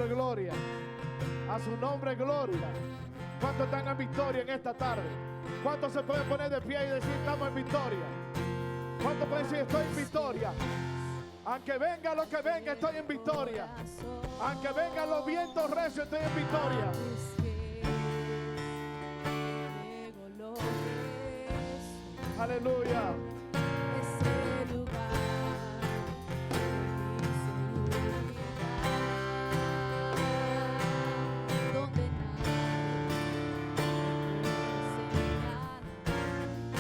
Gloria, a su nombre gloria. ¿Cuántos están en victoria en esta tarde? ¿Cuántos se pueden poner de pie y decir estamos en victoria? ¿Cuántos pueden decir estoy en victoria? Aunque venga lo que venga, estoy en victoria. Aunque vengan los vientos recios, estoy en victoria. Aleluya.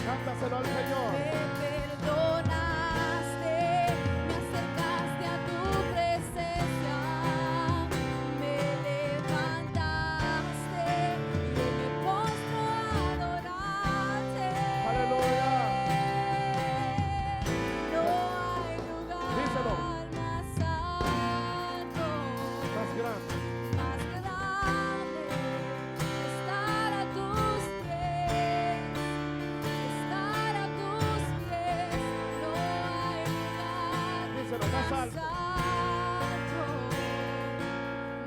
Cántaselo al Señor. Me perdonaste, me acercaste a tu presencia, me levantaste y hoy me postro a adorarte. Aleluya. No hay lugar Díselo. más alto, Más grande. más grande, estar a tus pies. Estar a tus pies, no hay lugar Díselo, más alto.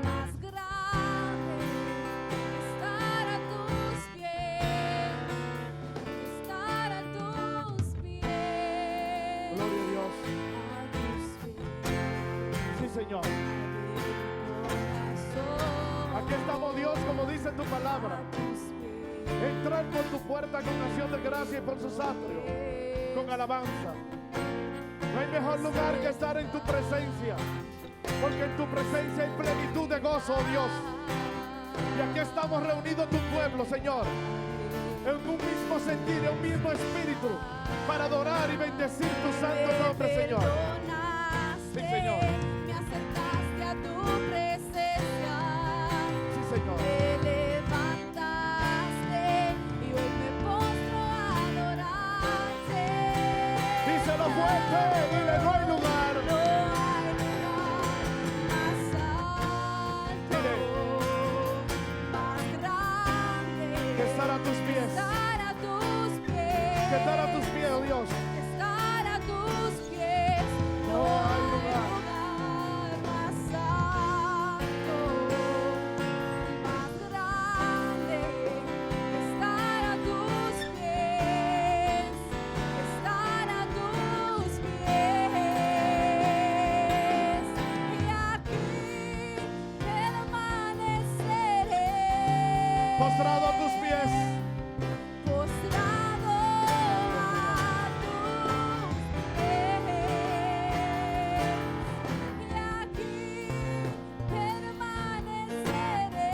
más grande. Estar a tus pies, estar a tus pies. Gloria a Dios. A tus pies, Sí, Señor. corazón, Aquí estamos, Dios, como dice tu palabra. a tus pies. Entrar por tu puerta con acción de gracia y por sus atrios con alabanza. No hay mejor lugar que estar en tu presencia, porque en tu presencia hay plenitud de gozo, oh Dios. Y aquí estamos reunidos tu pueblo, Señor, en un mismo sentir, en un mismo espíritu, para adorar y bendecir tu santo nombre, Señor. Sí, Señor. Me acercaste a tu presencia. Sí, Señor. Me levantaste y hoy me postro a adorarte. Díselo fuerte, dile, no hay lugar. No hay lugar más alto, Dile. más grande Que estar a tus pies. estar a tus pies. Que estar a tus pies, oh Dios. Estar a tus pies, no hay lugar más alto, más grande. Estar a tus pies, estar a tus pies. Y aquí permaneceré. Postrado a tus pies. Postrado a tus pies, y aquí permaneceré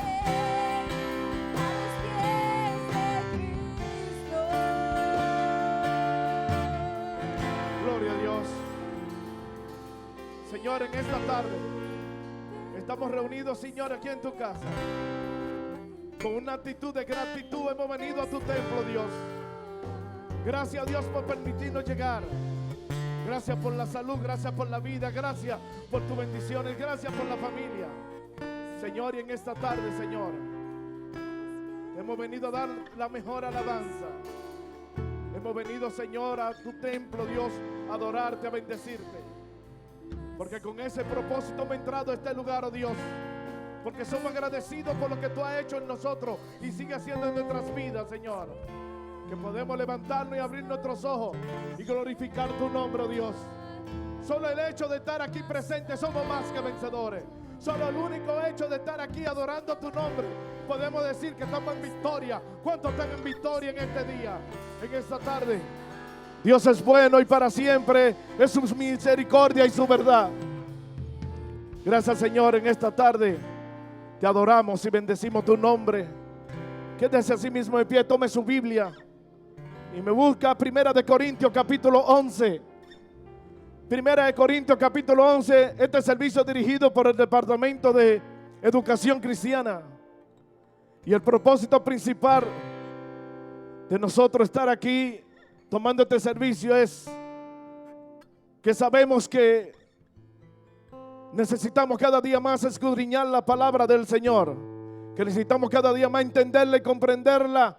a los pies de Cristo. Gloria a Dios. Señor, en esta tarde estamos reunidos, Señor, aquí en tu casa. Con una actitud de gratitud hemos venido a tu templo, Dios. Gracias, Dios, por permitirnos llegar. Gracias por la salud, gracias por la vida, gracias por tus bendiciones, gracias por la familia. Señor, y en esta tarde, Señor, hemos venido a dar la mejor alabanza. Hemos venido, Señor, a tu templo, Dios, a adorarte, a bendecirte. Porque con ese propósito hemos entrado a este lugar, oh Dios. Porque somos agradecidos por lo que tú has hecho en nosotros y sigue haciendo en nuestras vidas, Señor. Que podemos levantarnos y abrir nuestros ojos y glorificar tu nombre, oh Dios. Solo el hecho de estar aquí presentes somos más que vencedores. Solo el único hecho de estar aquí adorando tu nombre podemos decir que estamos en victoria. ¿Cuántos están en victoria en este día, en esta tarde? Dios es bueno y para siempre es su misericordia y su verdad. Gracias, Señor, en esta tarde te adoramos y bendecimos tu nombre. Quédese así mismo de pie, tome su Biblia y me busca Primera de Corintios capítulo 11. Primera de Corintios capítulo 11. Este servicio es dirigido por el Departamento de Educación Cristiana. Y el propósito principal de nosotros estar aquí tomando este servicio es que sabemos que necesitamos cada día más escudriñar la palabra del Señor, que necesitamos cada día más entenderla y comprenderla,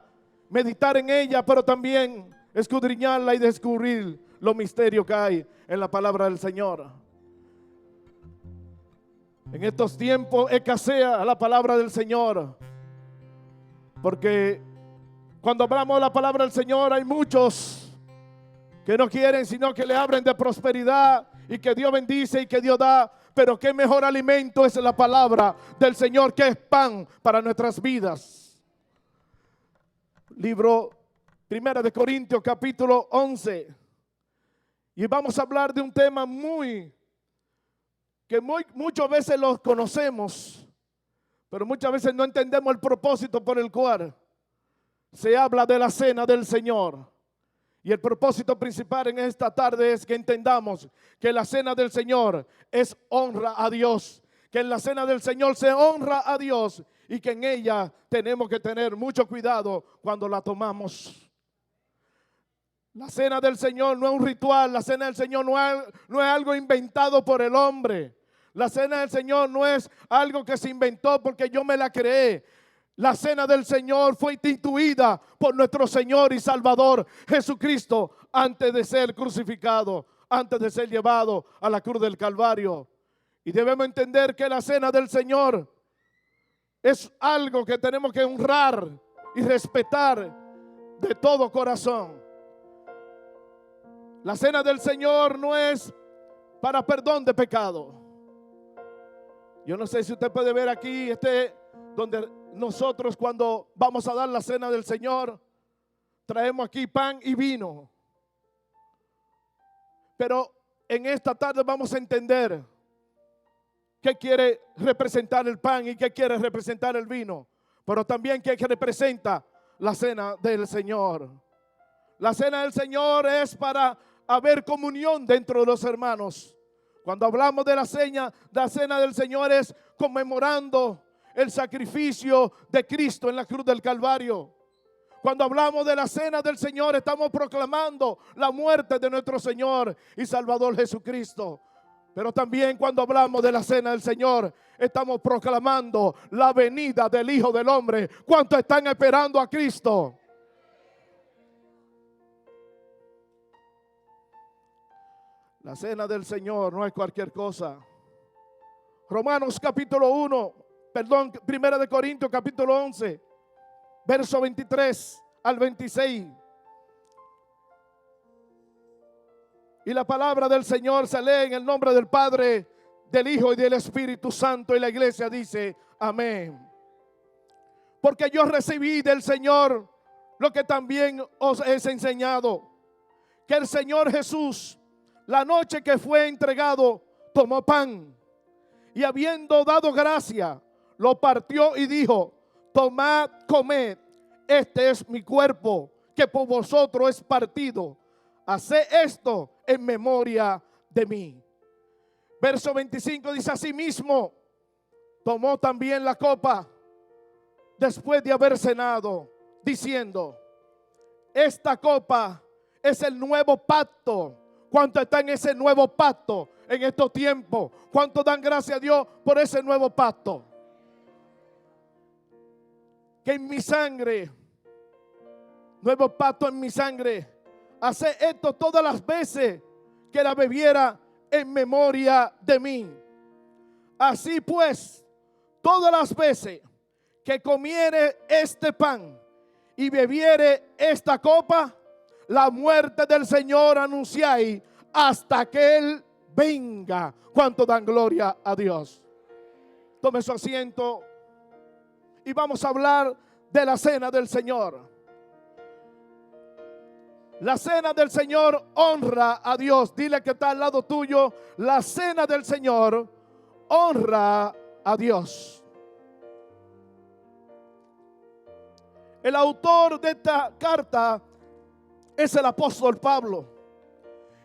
meditar en ella, pero también escudriñarla y descubrir los misterios que hay en la palabra del Señor. En estos tiempos escasea la palabra del Señor, porque cuando hablamos de la palabra del Señor hay muchos que no quieren sino que le hablen de prosperidad y que Dios bendice y que Dios da. Pero qué mejor alimento es la palabra del Señor, que es pan para nuestras vidas. Libro 1 de Corintios capítulo 11. Y vamos a hablar de un tema que muchas veces lo conocemos, pero muchas veces no entendemos el propósito por el cual se habla de la cena del Señor. Y el propósito principal en esta tarde es que entendamos que la cena del Señor es honra a Dios, que en la cena del Señor se honra a Dios y que en ella tenemos que tener mucho cuidado cuando la tomamos. La cena del Señor no es un ritual, la cena del Señor no es algo inventado por el hombre. La cena del Señor no es algo que se inventó porque yo me la creé. La cena del Señor fue instituida por nuestro Señor y Salvador Jesucristo antes de ser crucificado, antes de ser llevado a la cruz del Calvario. Y debemos entender que la cena del Señor es algo que tenemos que honrar y respetar de todo corazón. La cena del Señor no es para perdón de pecado. Yo no sé si usted puede ver aquí donde nosotros cuando vamos a dar la cena del Señor traemos aquí pan y vino. Pero en esta tarde vamos a entender qué quiere representar el pan y qué quiere representar el vino, pero también qué representa la cena del Señor. La cena del Señor es para haber comunión dentro de los hermanos. Cuando hablamos de la cena del Señor es conmemorando el sacrificio de Cristo en la cruz del Calvario. Cuando hablamos de la cena del Señor estamos proclamando la muerte de nuestro Señor y Salvador Jesucristo. Pero también cuando hablamos de la cena del Señor estamos proclamando la venida del Hijo del Hombre. ¿Cuántos están esperando a Cristo? La cena del Señor no es cualquier cosa. Romanos capítulo 1, 1 de Corintios capítulo 11, verso 23 al 26. Y la palabra del Señor se lee en el nombre del Padre, del Hijo y del Espíritu Santo. Y la iglesia dice, amén. Porque yo recibí del Señor lo que también os he enseñado, que el Señor Jesús, la noche que fue entregado, tomó pan y habiendo dado gracia, lo partió y dijo, tomad, comed, este es mi cuerpo que por vosotros es partido. Haced esto en memoria de mí. Verso 25 dice, asimismo tomó también la copa después de haber cenado, diciendo, esta copa es el nuevo pacto. ¿Cuánto está en ese nuevo pacto en estos tiempos? ¿Cuánto dan gracias a Dios por ese nuevo pacto? Que en mi sangre, nuevo pacto en mi sangre, hace esto todas las veces que la bebiera en memoria de mí. Así pues, todas las veces que comiere este pan y bebiere esta copa, la muerte del Señor anunciáis hasta que Él venga. ¿Cuánto dan gloria a Dios? Tome su asiento y vamos a hablar de la cena del Señor. La cena del Señor honra a Dios. Dile que está al lado tuyo, la cena del Señor honra a Dios. El autor de esta carta es el apóstol Pablo.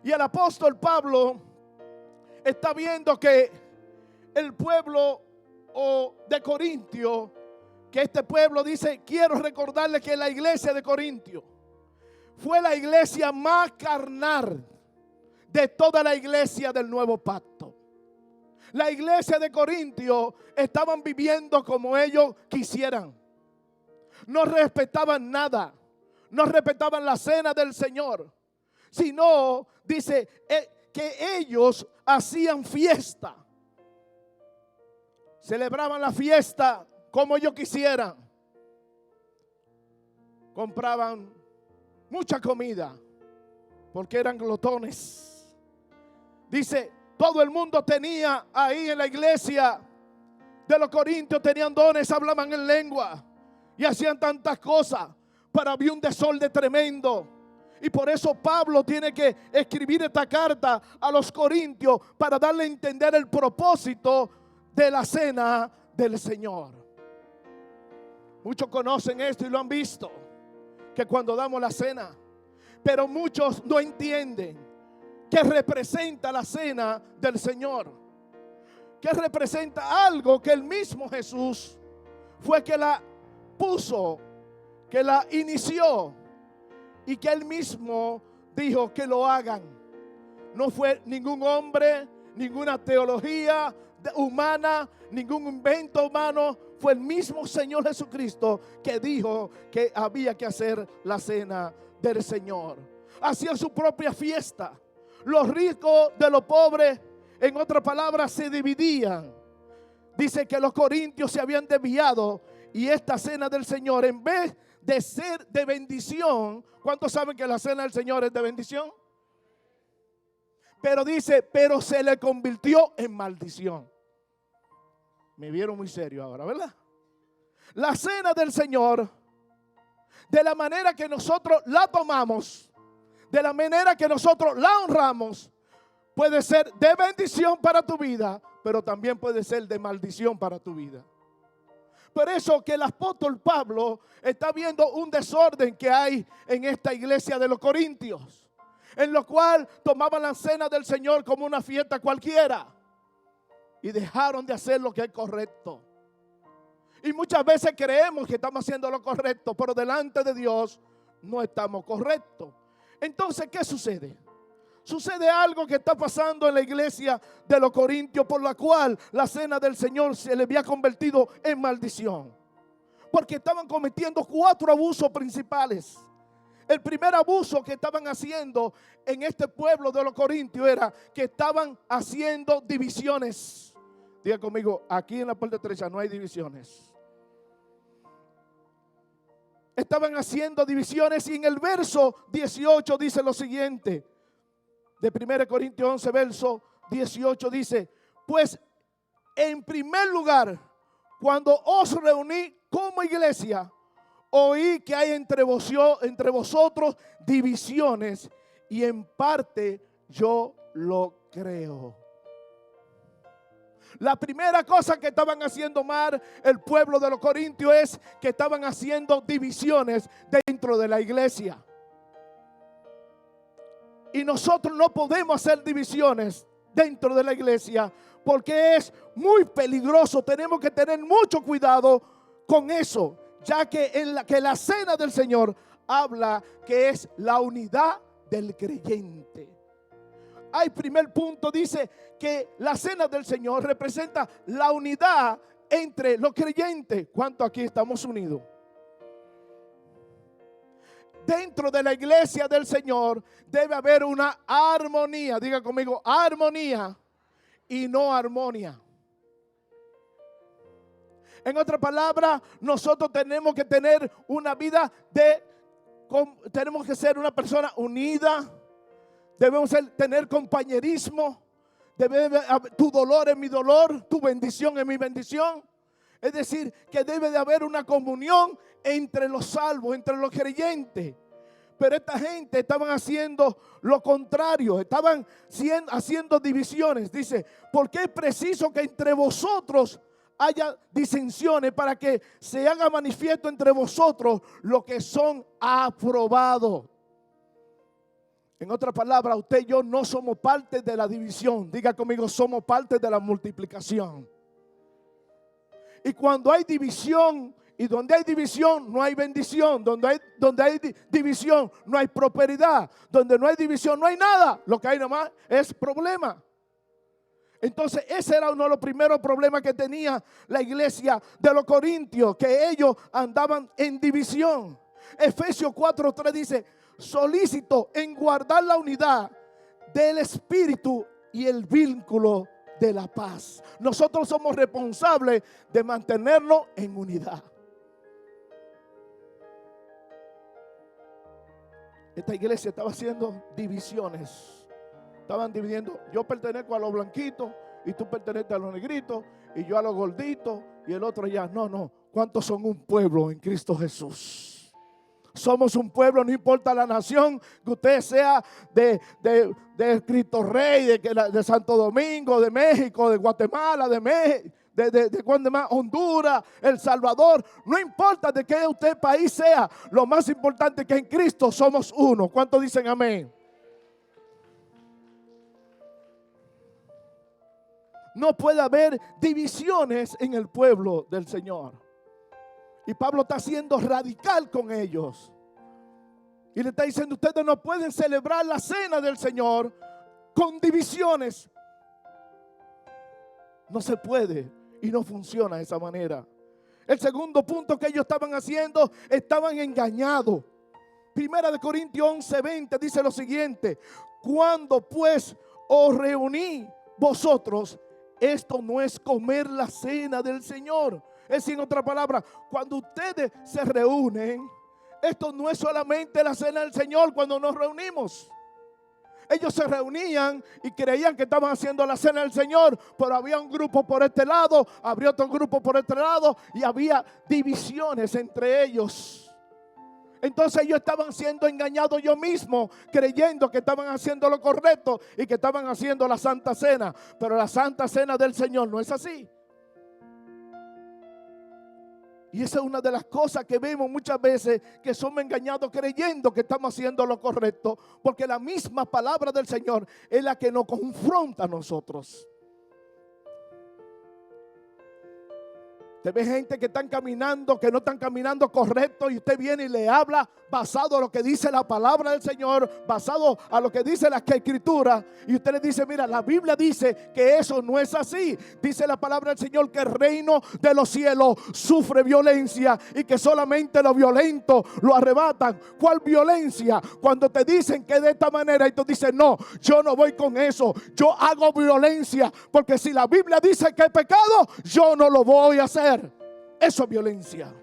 Y el apóstol Pablo está viendo que el pueblo de Corintio, que este pueblo dice, quiero recordarle que la iglesia de Corintio fue la iglesia más carnal de toda la iglesia del nuevo pacto. La iglesia de Corintio estaban viviendo como ellos quisieran. No respetaban nada. No respetaban la cena del Señor, sino dice que ellos hacían fiesta. celebraban la fiesta como ellos quisieran. Compraban mucha comida porque eran glotones. Dice, todo el mundo tenía ahí en la iglesia de los corintios, tenían dones, hablaban en lengua y hacían tantas cosas, pero había un desorden tremendo. Y por eso Pablo tiene que escribir esta carta a los corintios para darle a entender el propósito de la cena del Señor. Muchos conocen esto y lo han visto, que cuando damos la cena, pero muchos no entienden qué representa la cena del Señor, que representa algo que el mismo Jesús fue que la puso, que la inició y que él mismo dijo que lo hagan. No fue ningún hombre, ninguna teología humana, ningún invento humano. Fue el mismo Señor Jesucristo que dijo que había que hacer la cena del Señor. Hacía su propia fiesta. Los ricos de los pobres, en otras palabras, se dividían. Dice que los corintios se habían desviado y esta cena del Señor, en vez de ser de bendición, ¿cuántos saben que la cena del Señor es de bendición? Pero dice, pero se le convirtió en maldición. Me vieron muy serio ahora, ¿verdad? La cena del Señor, de la manera que nosotros la tomamos, de la manera que nosotros la honramos, puede ser de bendición para tu vida, pero también puede ser de maldición para tu vida. Por eso que el apóstol Pablo está viendo un desorden que hay en esta iglesia de los corintios, en lo cual tomaban la cena del Señor como una fiesta cualquiera y dejaron de hacer lo que es correcto. Y muchas veces creemos que estamos haciendo lo correcto, pero delante de Dios no estamos correctos. Entonces, ¿qué sucede? Sucede algo que está pasando en la iglesia de los corintios, por la cual la cena del Señor se le había convertido en maldición. Porque estaban cometiendo 4 abusos principales. El primer abuso que estaban haciendo en este pueblo de los corintios era que estaban haciendo divisiones. Diga conmigo, aquí en la puerta estrecha no hay divisiones. Estaban haciendo divisiones y en el verso 18 dice lo siguiente. De 1 Corintios 11, verso 18 dice, pues en primer lugar, cuando os reuní como iglesia, oí que hay entre vosotros divisiones y en parte yo lo creo. La primera cosa que estaban haciendo mal el pueblo de los corintios es que estaban haciendo divisiones dentro de la iglesia. Y nosotros no podemos hacer divisiones dentro de la iglesia porque es muy peligroso. Tenemos que tener mucho cuidado con eso, ya que la cena del Señor habla que es la unidad del creyente. Hay primer punto, dice que la cena del Señor representa la unidad entre los creyentes. ¿Cuántos aquí estamos unidos? Dentro de la iglesia del Señor debe haber una armonía. Diga conmigo, armonía y no armonía. En otra palabra, nosotros tenemos que tener una vida tenemos que ser una persona unida. Debemos tener compañerismo. Tu dolor es mi dolor, tu bendición es mi bendición. Es decir, que debe de haber una comunión entre los salvos, entre los creyentes. Pero esta gente estaban haciendo lo contrario, estaban haciendo divisiones. Dice, porque es preciso que entre vosotros haya disensiones para que se haga manifiesto entre vosotros lo que son aprobados. En otras palabras, usted y yo no somos parte de la división. Diga conmigo, somos parte de la multiplicación. Y cuando hay división, y donde hay división no hay bendición. Donde hay división no hay prosperidad. Donde no hay división no hay nada. Lo que hay nomás es problema. Entonces ese era uno de los primeros problemas que tenía la iglesia de los corintios, que ellos andaban en división. Efesios 4:3 dice, solícito en guardar la unidad del espíritu y el vínculo de la paz. Nosotros somos responsables de mantenernos en unidad. Esta iglesia estaba haciendo divisiones. Estaban dividiendo. Yo pertenezco a los blanquitos y tú perteneces a los negritos y yo a los gorditos y el otro ya. No. ¿Cuántos son un pueblo en Cristo Jesús? Somos un pueblo, no importa la nación, que usted sea de Cristo Rey, de Santo Domingo, de México, de Guatemala, de México. De Honduras, El Salvador, no importa de qué usted país sea, lo más importante es que en Cristo somos uno. ¿Cuántos dicen amén? No puede haber divisiones en el pueblo del Señor. Y Pablo está siendo radical con ellos. Y le está diciendo, ustedes no pueden celebrar la cena del Señor con divisiones. No se puede. Y no funciona de esa manera. El segundo punto que ellos estaban haciendo, estaban engañados. Primera de Corintios 11:20 dice lo siguiente: cuando pues os reuní vosotros, esto no es comer la cena del Señor. Es decir, en otra palabra, cuando ustedes se reúnen, esto no es solamente la cena del Señor cuando nos reunimos. Ellos se reunían y creían que estaban haciendo la cena del Señor, pero había un grupo por este lado, había otro grupo por este lado y había divisiones entre ellos. Entonces ellos estaban siendo engañados ellos mismos, creyendo que estaban haciendo lo correcto y que estaban haciendo la Santa Cena. Pero la Santa Cena del Señor no es así. Y esa es una de las cosas que vemos muchas veces, que somos engañados creyendo que estamos haciendo lo correcto, porque la misma palabra del Señor es la que nos confronta a nosotros. Usted ve gente que están caminando, que no están caminando correcto, y usted viene y le habla basado a lo que dice la palabra del Señor, basado a lo que dice la Escritura, y usted le dice, mira, la Biblia dice que eso no es así. Dice la palabra del Señor que el reino de los cielos sufre violencia y que solamente los violentos lo arrebatan. ¿Cuál violencia? Cuando te dicen que de esta manera y tú dices, no, yo no voy con eso, yo hago violencia, porque si la Biblia dice que es pecado, yo no lo voy a hacer. Eso es violencia.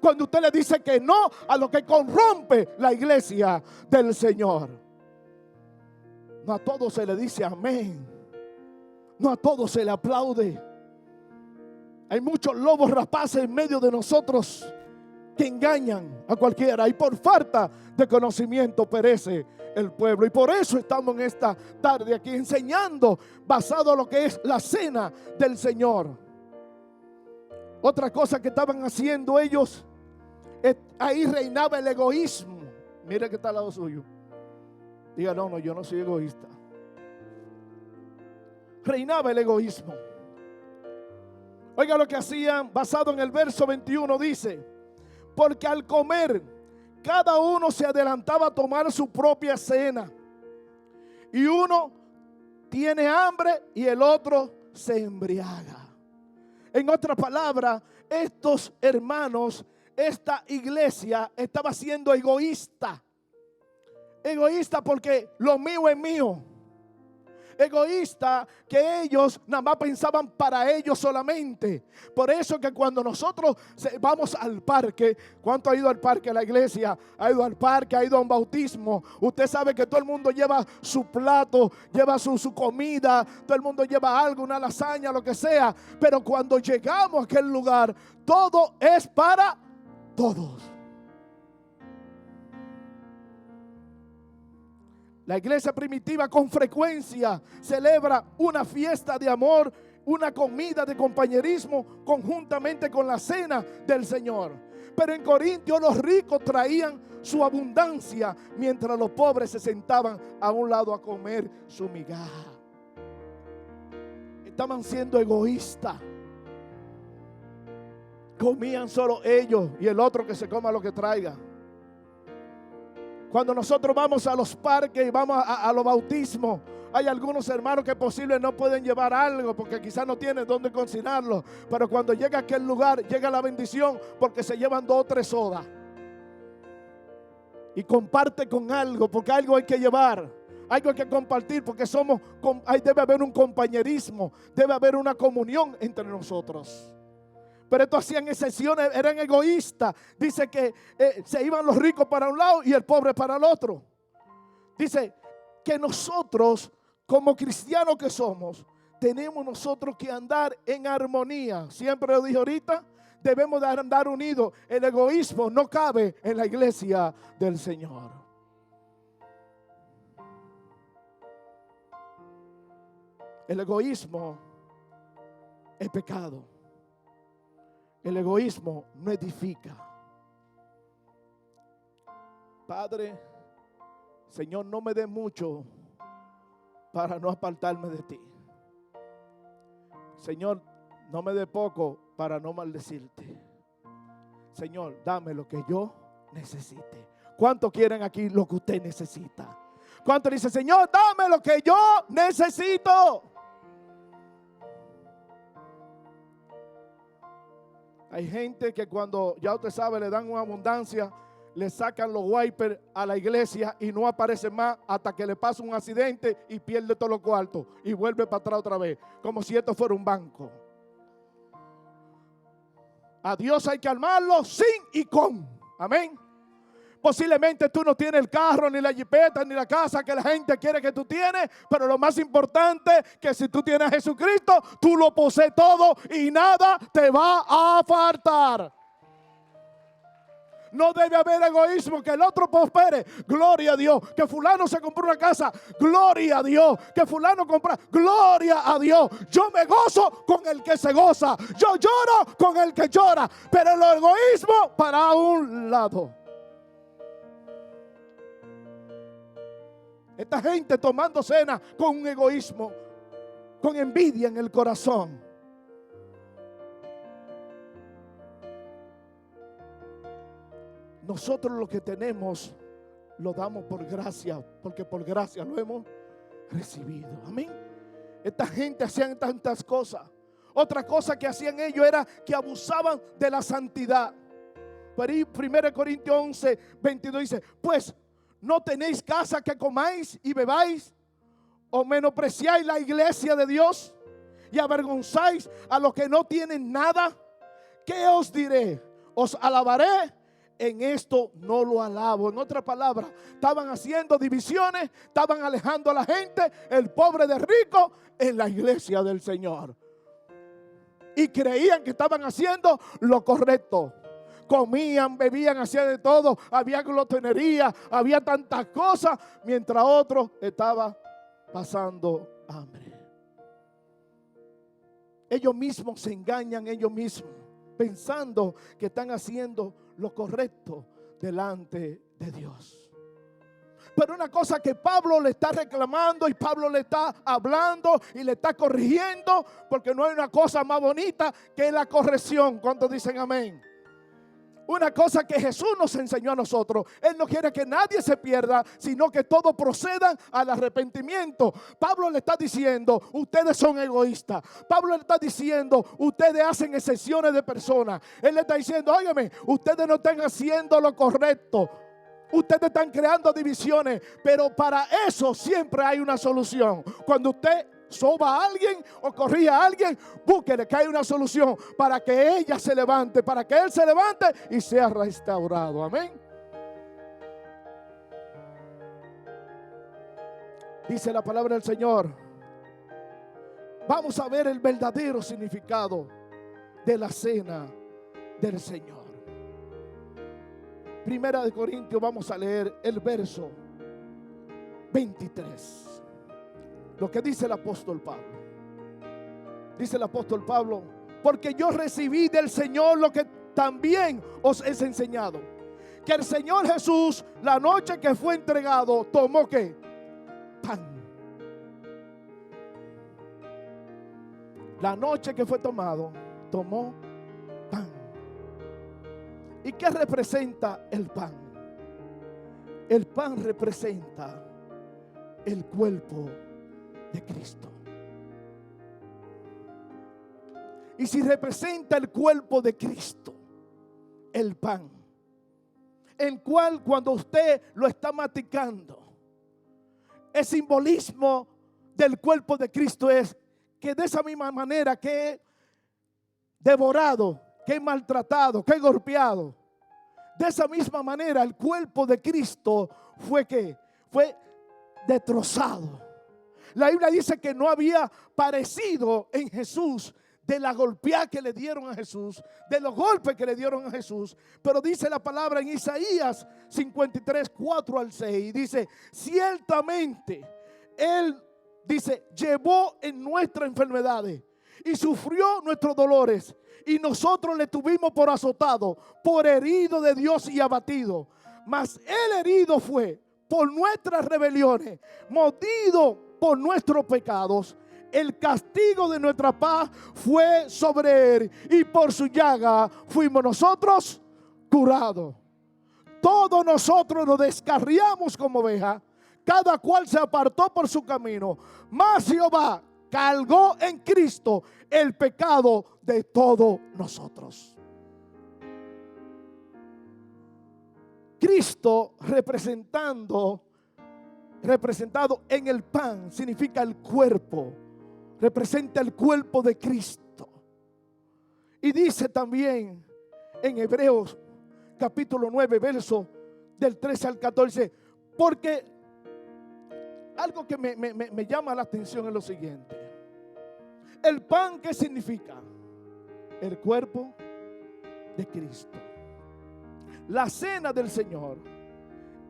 Cuando usted le dice que no a lo que corrompe la iglesia del Señor. No a todos se le dice amén. No a todos se le aplaude. Hay muchos lobos rapaces en medio de nosotros que engañan a cualquiera, y por falta de conocimiento perece el pueblo. Y por eso estamos en esta tarde aquí enseñando basado en lo que es la cena del Señor. Otra cosa que estaban haciendo ellos, ahí reinaba el egoísmo. Mire que está al lado suyo. Diga, no, yo no soy egoísta. Reinaba el egoísmo. Oiga lo que hacían, basado en el verso 21, dice: porque al comer, cada uno se adelantaba a tomar su propia cena. Y uno tiene hambre y el otro se embriaga. En otras palabras, estos hermanos, esta iglesia estaba siendo egoísta. Egoísta porque lo mío es mío. Egoísta que ellos nada más pensaban para ellos solamente. Por eso que cuando nosotros vamos al parque, ¿cuánto ha ido al parque la iglesia? Ha ido al parque, ha ido a un bautismo. Usted sabe que todo el mundo lleva su plato, lleva su comida, todo el mundo lleva algo, una lasaña, lo que sea. Pero cuando llegamos a aquel lugar, todo es para todos. La iglesia primitiva con frecuencia celebra una fiesta de amor, una comida de compañerismo conjuntamente con la cena del Señor. Pero en Corintios los ricos traían su abundancia, mientras los pobres se sentaban a un lado a comer su migaja. Estaban siendo egoístas. Comían solo ellos y el otro que se coma lo que traiga. Cuando nosotros vamos a los parques y vamos a los bautismos, hay algunos hermanos que posible no pueden llevar algo porque quizás no tienen dónde cocinarlo. Pero cuando llega a aquel lugar, llega la bendición porque se llevan 2 o 3 sodas. Y comparte con algo, porque algo hay que llevar. Algo que compartir, porque debe haber un compañerismo, debe haber una comunión entre nosotros. Pero estos hacían excepciones, eran egoístas. Dice que se iban los ricos para un lado y el pobre para el otro. Dice que nosotros, como cristianos que somos, tenemos nosotros que andar en armonía. Siempre lo dije ahorita, debemos de andar unidos. El egoísmo no cabe en la iglesia del Señor. El egoísmo es pecado. El egoísmo no edifica. Padre, Señor, no me dé mucho para no apartarme de ti. Señor, no me dé poco para no maldecirte. Señor, dame lo que yo necesite. ¿Cuántos quieren aquí lo que usted necesita? ¿Cuántos dicen, Señor, dame lo que yo necesito? Hay gente que cuando, ya usted sabe, le dan una abundancia, le sacan los wipers a la iglesia y no aparece más hasta que le pasa un accidente y pierde todos los cuartos y vuelve para atrás otra vez, como si esto fuera un banco. A Dios hay que armarlo sin y con. Amén. Posiblemente tú no tienes el carro, ni la jipeta, ni la casa que la gente quiere que tú tienes, pero lo más importante es que si tú tienes a Jesucristo, tú lo posees todo y nada te va a faltar. No debe haber egoísmo, que el otro prospere, gloria a Dios. Que fulano se compró una casa, gloria a Dios. Que fulano compra, gloria a Dios. Yo me gozo con el que se goza, yo lloro con el que llora, pero el egoísmo para un lado. Esta gente tomando cena con un egoísmo, con envidia en el corazón. Nosotros lo que tenemos lo damos por gracia, porque por gracia lo hemos recibido. Amén. Esta gente hacían tantas cosas. Otra cosa que hacían ellos era que abusaban de la santidad. Pero 1 Corintios 11, 22 dice, pues ¿no tenéis casa que comáis y bebáis? ¿O menospreciáis la iglesia de Dios? ¿Y avergonzáis a los que no tienen nada? ¿Qué os diré? ¿Os alabaré? En esto no lo alabo. En otras palabras, estaban haciendo divisiones, estaban alejando a la gente, el pobre de rico, en la iglesia del Señor. Y creían que estaban haciendo lo correcto. Comían, bebían, hacían de todo. Había glotonería, había tantas cosas, mientras otros estaban pasando hambre. Ellos mismos se engañan ellos mismos, pensando que están haciendo lo correcto delante de Dios. Pero una cosa que Pablo le está reclamando y Pablo le está hablando y le está corrigiendo, porque no hay una cosa más bonita que la corrección. ¿Cuántos dicen amén? Una cosa que Jesús nos enseñó a nosotros. Él no quiere que nadie se pierda, sino que todos procedan al arrepentimiento. Pablo le está diciendo, ustedes son egoístas. Pablo le está diciendo, ustedes hacen excepciones de personas. Él le está diciendo, óigame, ustedes no están haciendo lo correcto. Ustedes están creando divisiones, pero para eso siempre hay una solución. Cuando usted soba a alguien o corrija a alguien, búsquele que hay una solución para que ella se levante, para que él se levante y sea restaurado. Amén. Dice la palabra del Señor. Vamos a ver el verdadero significado de la cena del Señor. Primera de Corintios, vamos a leer el verso 23. Lo que dice el apóstol Pablo. Dice el apóstol Pablo, porque yo recibí del Señor lo que también os he enseñado. Que el Señor Jesús, la noche que fue entregado, tomó ¿qué? Pan. La noche que fue tomado, tomó pan. ¿Y qué representa el pan? El pan representa el cuerpo de Cristo. Y si representa el cuerpo de Cristo, el pan, el cual cuando usted lo está masticando, el simbolismo del cuerpo de Cristo es que de esa misma manera que he devorado, que he maltratado, que he golpeado, de esa misma manera el cuerpo de Cristo fue destrozado. La Biblia dice que no había parecido en Jesús de la golpeada que le dieron a Jesús, de los golpes que le dieron a Jesús. Pero dice la palabra en Isaías 53, 4 al 6, dice: ciertamente Él, dice, llevó en nuestras enfermedades y sufrió nuestros dolores, y nosotros le tuvimos por azotado, por herido de Dios y abatido. Mas Él herido fue por nuestras rebeliones, mordido por nuestros pecados. El castigo de nuestra paz fue sobre Él, y por su llaga fuimos nosotros curados. Todos nosotros nos descarriamos como ovejas, cada cual se apartó por su camino, mas Jehová cargó en Cristo el pecado de todos nosotros. Cristo representado en el pan significa el cuerpo, representa el cuerpo de Cristo. Y dice también en Hebreos capítulo 9, verso del 13 al 14, porque algo que me llama la atención es lo siguiente: el pan, ¿qué significa? El cuerpo de Cristo. La cena del Señor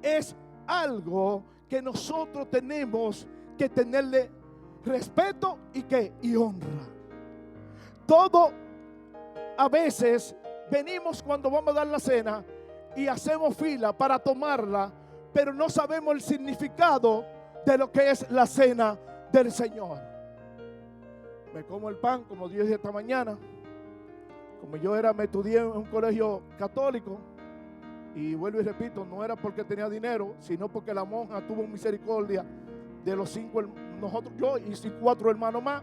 es algo que nosotros tenemos que tenerle respeto y honra. Todo, a veces venimos cuando vamos a dar la cena y hacemos fila para tomarla, pero no sabemos el significado de lo que es la cena del Señor. Me como el pan, como Dios dijo esta mañana. Como me estudié en un colegio católico, y vuelvo y repito, no era porque tenía dinero, sino porque la monja tuvo misericordia de los 5, nosotros, yo y 4 hermanos más,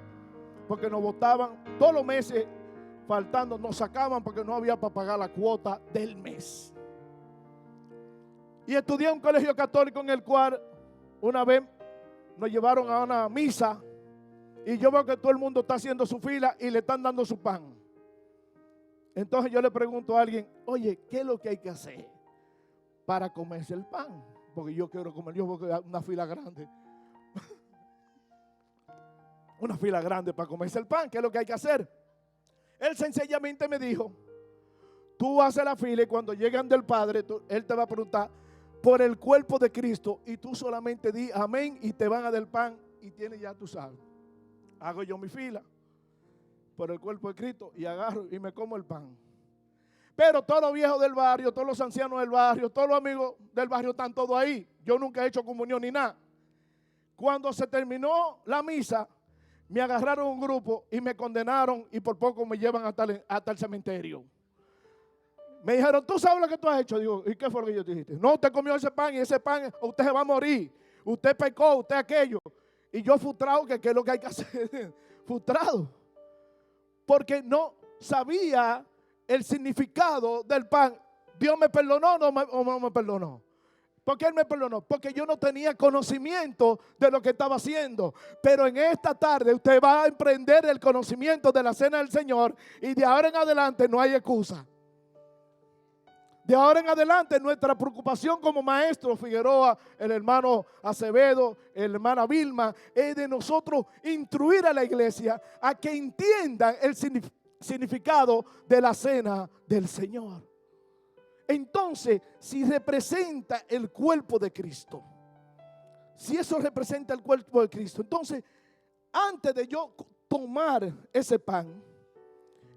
porque nos votaban todos los meses faltando, nos sacaban porque no había para pagar la cuota del mes. Y estudié en un colegio católico en el cual una vez nos llevaron a una misa, y yo veo que todo el mundo está haciendo su fila y le están dando su pan. Entonces yo le pregunto a alguien: oye, ¿qué es lo que hay que hacer para comerse el pan? Porque yo quiero comer, yo voy a una fila grande. Una fila grande para comerse el pan. ¿Qué es lo que hay que hacer? Él sencillamente me dijo: tú haces la fila y cuando llegan del Padre, Él te va a preguntar por el cuerpo de Cristo, y tú solamente di amén y te van a dar el pan y tienes ya tu salvo. Hago yo mi fila por el cuerpo de Cristo y agarro y me como el pan. Pero todos los viejos del barrio, todos los ancianos del barrio, todos los amigos del barrio están todos ahí. Yo nunca he hecho comunión ni nada. Cuando se terminó la misa, me agarraron un grupo y me condenaron, y por poco me llevan hasta el cementerio. Me dijeron: ¿tú sabes lo que tú has hecho? Digo: ¿y qué fue lo que yo te dije? No, usted comió ese pan y ese pan usted se va a morir. Usted pecó, usted aquello. Y yo frustrado, que qué es lo que hay que hacer. Frustrado. Porque no sabía el significado del pan. ¿Dios me perdonó o no me perdonó? ¿Por qué Él me perdonó? Porque yo no tenía conocimiento de lo que estaba haciendo. Pero en esta tarde usted va a emprender el conocimiento de la cena del Señor, y de ahora en adelante no hay excusa. De ahora en adelante nuestra preocupación como maestro Figueroa, el hermano Acevedo, el hermana Vilma, es de nosotros instruir a la iglesia a que entiendan el significado de la cena del Señor. Entonces, si representa el cuerpo de Cristo, si eso representa el cuerpo de Cristo, entonces antes de yo tomar ese pan,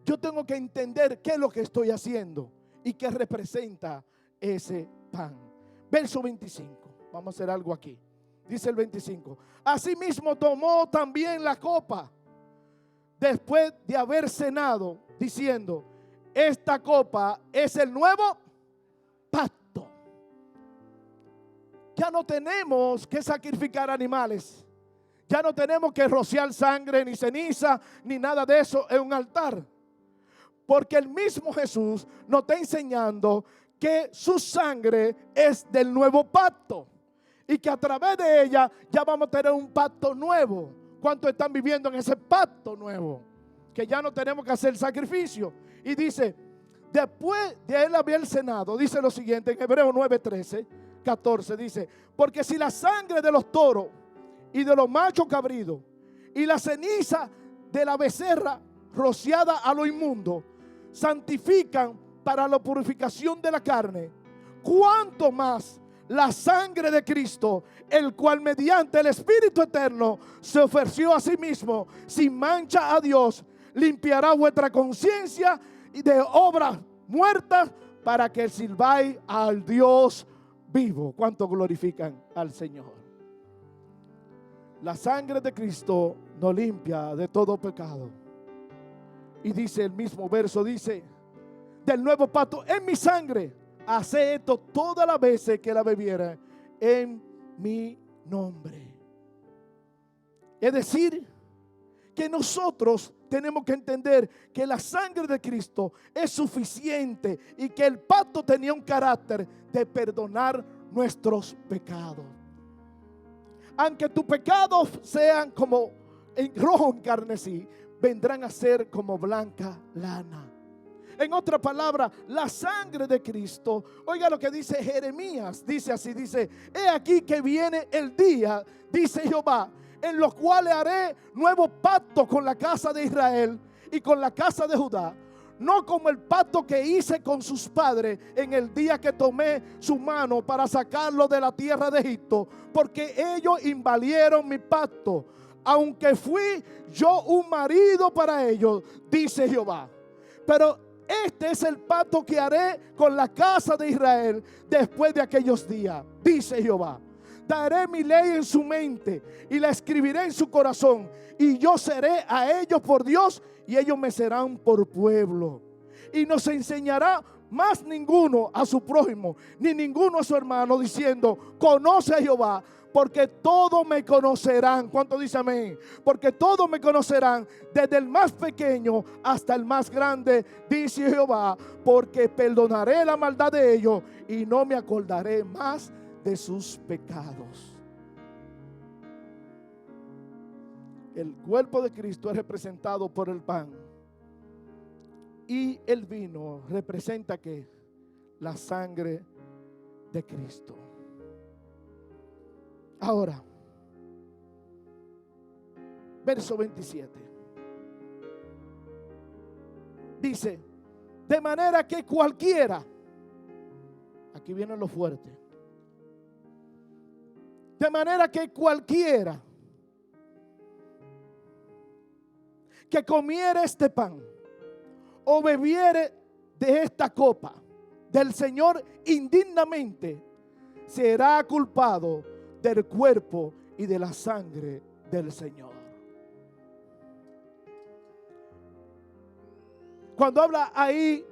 yo tengo que entender qué es lo que estoy haciendo y qué representa ese pan. Verso 25. Vamos a hacer algo aquí. Dice el 25: asimismo tomó también la copa después de haber cenado, diciendo: esta copa es el nuevo pacto. Ya no tenemos que sacrificar animales. Ya no tenemos que rociar sangre, ni ceniza, ni nada de eso en un altar. Porque el mismo Jesús nos está enseñando que su sangre es del nuevo pacto. y que a través de ella ya vamos a tener un pacto nuevo. ¿Cuántos están viviendo en ese pacto nuevo? Que ya no tenemos que hacer sacrificio. Y dice, después de él haber cenado, dice lo siguiente en Hebreos 9:13, 14, dice, porque si la sangre de los toros y de los machos cabridos y la ceniza de la becerra rociada a lo inmundo santifican para la purificación de la carne, cuánto más la sangre de Cristo, el cual mediante el Espíritu Eterno se ofreció a sí mismo sin mancha a Dios, limpiará vuestra conciencia de obras muertas para que sirváis al Dios vivo. ¿Cuánto glorifican al Señor? La sangre de Cristo nos limpia de todo pecado. Y dice el mismo verso, dice, del nuevo pacto, en mi sangre, hace esto todas las veces que la bebiera en mi nombre. Es decir, que nosotros tenemos que entender que la sangre de Cristo es suficiente y que el pacto tenía un carácter de perdonar nuestros pecados. Aunque tus pecados sean como en rojo encarnecí, vendrán a ser como blanca lana. En otra palabra, la sangre de Cristo, oiga lo que dice Jeremías, dice así, dice, he aquí que viene el día, dice Jehová, en los cuales haré nuevo pacto con la casa de Israel y con la casa de Judá, no como el pacto que hice con sus padres en el día que tomé su mano para sacarlo de la tierra de Egipto, porque ellos invalieron mi pacto, aunque fui yo un marido para ellos, dice Jehová. Pero este es el pacto que haré con la casa de Israel después de aquellos días, dice Jehová. Daré mi ley en su mente y la escribiré en su corazón, y yo seré a ellos por Dios y ellos me serán por pueblo. Y no se enseñará más ninguno a su prójimo, ni ninguno a su hermano, diciendo, conoce a Jehová, porque todos me conocerán. ¿Cuánto dice amén? Porque todos me conocerán, desde el más pequeño hasta el más grande, dice Jehová, porque perdonaré la maldad de ellos y no me acordaré más de sus pecados. El cuerpo de Cristo es representado por el pan, y el vino representa que la sangre de Cristo. Ahora, verso 27. Dice, de manera que cualquiera, aquí viene lo fuerte, de manera que cualquiera que comiere este pan o bebiere de esta copa del Señor indignamente, será culpado del cuerpo y de la sangre del Señor. Cuando habla ahí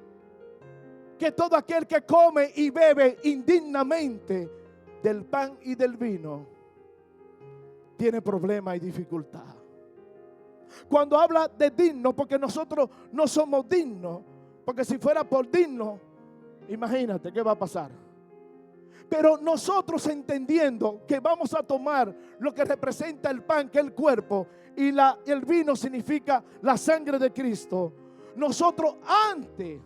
que todo aquel que come y bebe indignamente del pan y del vino tiene problema y dificultad. Cuando habla de digno, porque nosotros no somos dignos, porque si fuera por digno, imagínate qué va a pasar. Pero nosotros entendiendo que vamos a tomar lo que representa el pan, que es el cuerpo, y el vino significa la sangre de Cristo, nosotros antes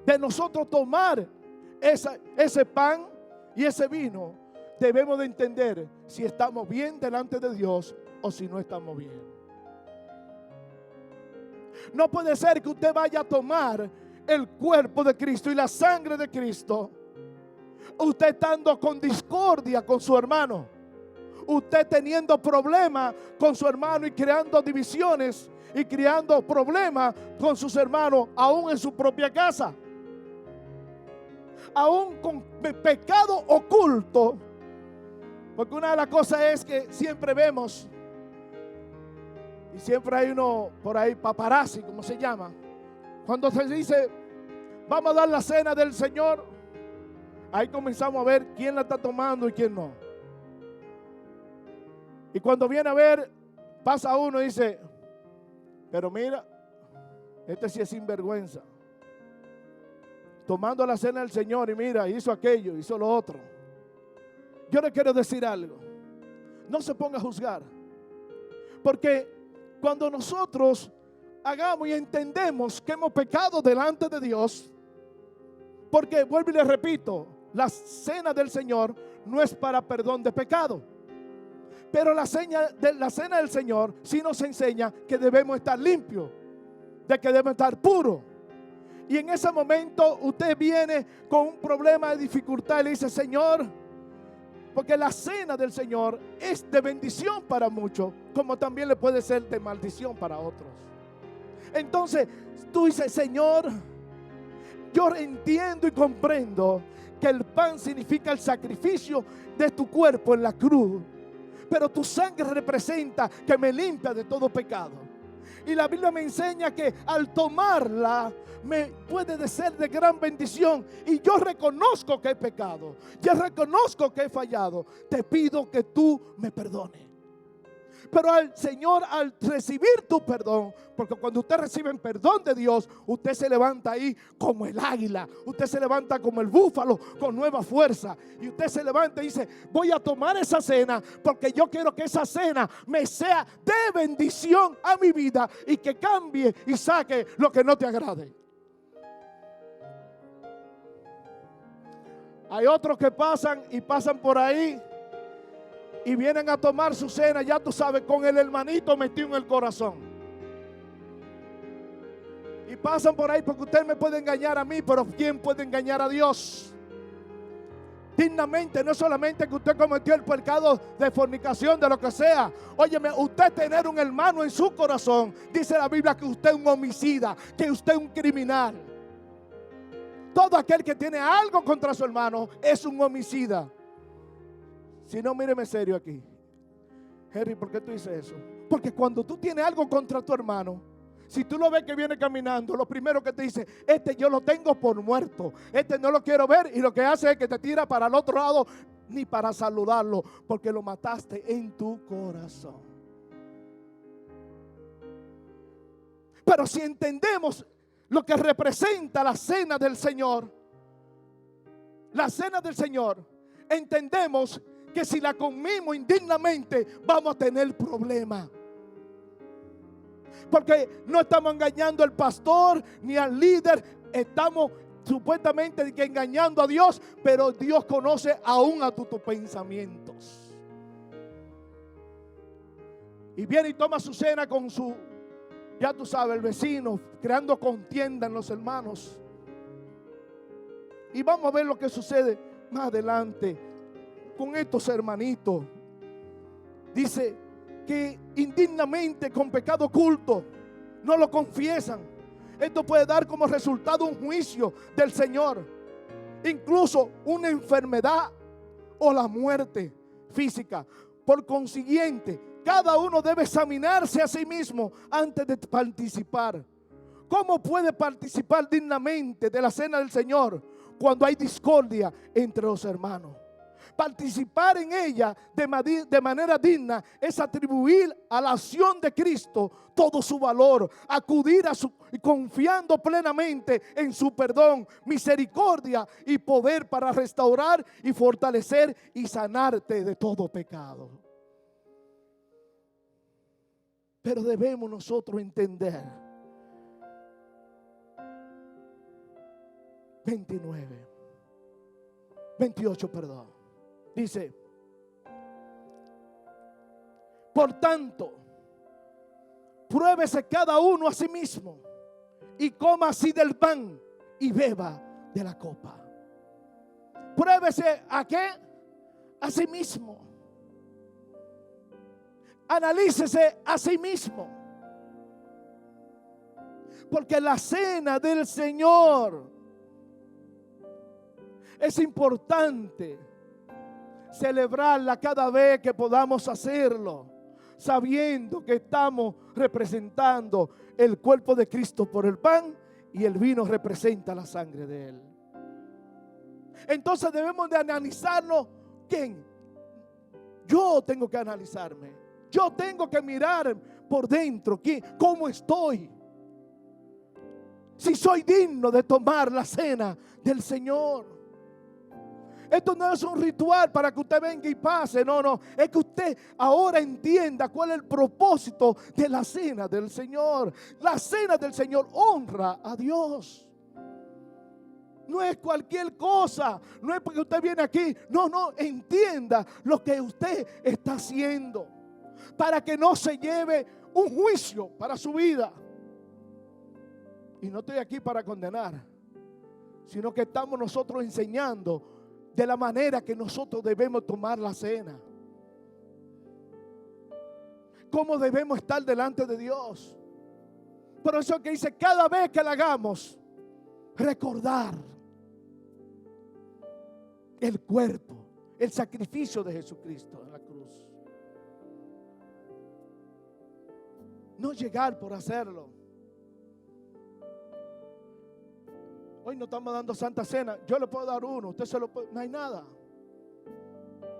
de nosotros tomar ese pan y ese vino, debemos de entender si estamos bien delante de Dios o si no estamos bien. No puede ser que usted vaya a tomar el cuerpo de Cristo y la sangre de Cristo, usted estando con discordia con su hermano, usted teniendo problemas con su hermano y creando divisiones y creando problemas con sus hermanos, aún en su propia casa, aún con pecado oculto. Porque una de las cosas es que siempre vemos, y siempre hay uno por ahí, paparazzi, como se llama, cuando se dice vamos a dar la cena del Señor, ahí comenzamos a ver quién la está tomando y quién no. Y cuando viene a ver, pasa uno y dice, pero mira, este sí es sinvergüenza, tomando la cena del Señor, y mira, hizo aquello, hizo lo otro. Yo le quiero decir algo. No se ponga a juzgar. Porque cuando nosotros hagamos y entendemos que hemos pecado delante de Dios, porque vuelvo y le repito, la cena del Señor no es para perdón de pecado, pero la cena del Señor sí nos enseña que debemos estar limpios, de que debemos estar puros. Y en ese momento usted viene con un problema de dificultad y le dice: Señor, porque la cena del Señor es de bendición para muchos, como también le puede ser de maldición para otros. Entonces tú dices: Señor, yo entiendo y comprendo que el pan significa el sacrificio de tu cuerpo en la cruz, pero tu sangre representa que me limpia de todo pecado. Y la Biblia me enseña que al tomarla me puede ser de gran bendición. Y yo reconozco que he pecado, yo reconozco que he fallado. Te pido que tú me perdones. Pero al Señor, al recibir tu perdón, porque cuando usted recibe el perdón de Dios, usted se levanta ahí como el águila, usted se levanta como el búfalo con nueva fuerza. Y usted se levanta y dice: voy a tomar esa cena porque yo quiero que esa cena me sea de bendición a mi vida y que cambie y saque lo que no te agrade. Hay otros que pasan por ahí y vienen a tomar su cena, ya tú sabes, con el hermanito metido en el corazón. Y pasan por ahí porque usted me puede engañar a mí, pero ¿quién puede engañar a Dios? Dignamente, no solamente que usted cometió el pecado de fornicación, de lo que sea. Óyeme, usted tener un hermano en su corazón, dice la Biblia que usted es un homicida, que usted es un criminal. Todo aquel que tiene algo contra su hermano es un homicida. Si no, míreme serio aquí. Henry, ¿por qué tú dices eso? Porque cuando tú tienes algo contra tu hermano, si tú lo ves que viene caminando, lo primero que te dice: este yo lo tengo por muerto, este no lo quiero ver. Y lo que hace es que te tira para el otro lado, ni para saludarlo, porque lo mataste en tu corazón. Pero si entendemos lo que representa la cena del Señor, entendemos que si la comimos indignamente vamos a tener problemas. Porque no estamos engañando al pastor ni al líder, estamos supuestamente engañando a Dios, pero Dios conoce aún a tus pensamientos. Y viene y toma su cena con su, ya tú sabes, el vecino, creando contienda en los hermanos. Y vamos a ver lo que sucede más adelante con estos hermanitos. Dice que indignamente, con pecado oculto, no lo confiesan. Esto puede dar como resultado un juicio del Señor, incluso una enfermedad o la muerte física. Por consiguiente, cada uno debe examinarse a sí mismo antes de participar. ¿Cómo puede participar dignamente de la cena del Señor cuando hay discordia entre los hermanos? Participar en ella de manera digna es atribuir a la acción de Cristo todo su valor, acudir a su, confiando plenamente en su perdón, misericordia y poder para restaurar y fortalecer y sanarte de todo pecado. Pero debemos nosotros entender 28, perdón. Dice: por tanto, pruébese cada uno a sí mismo y coma así del pan y beba de la copa. Pruébese ¿a qué? A sí mismo. Analícese a sí mismo. Porque la cena del Señor es importante celebrarla cada vez que podamos hacerlo, sabiendo que estamos representando el cuerpo de Cristo por el pan y el vino representa la sangre de Él. Entonces debemos de analizarlo. ¿Quién? Yo tengo que analizarme. Yo tengo que mirar por dentro cómo estoy. Si soy digno de tomar la cena del Señor. Esto no es un ritual para que usted venga y pase. No, no. Es que usted ahora entienda cuál es el propósito de la cena del Señor. La cena del Señor honra a Dios. No es cualquier cosa. No es porque usted viene aquí. No, no. Entienda lo que usted está haciendo, para que no se lleve un juicio para su vida. Y no estoy aquí para condenar, sino que estamos nosotros enseñando de la manera que nosotros debemos tomar la cena. Cómo debemos estar delante de Dios. Por eso es que dice, cada vez que la hagamos, recordar el cuerpo, el sacrificio de Jesucristo en la cruz. No llegar por hacerlo. Hoy no estamos dando Santa Cena. Yo le puedo dar uno, usted se lo puede. No hay nada,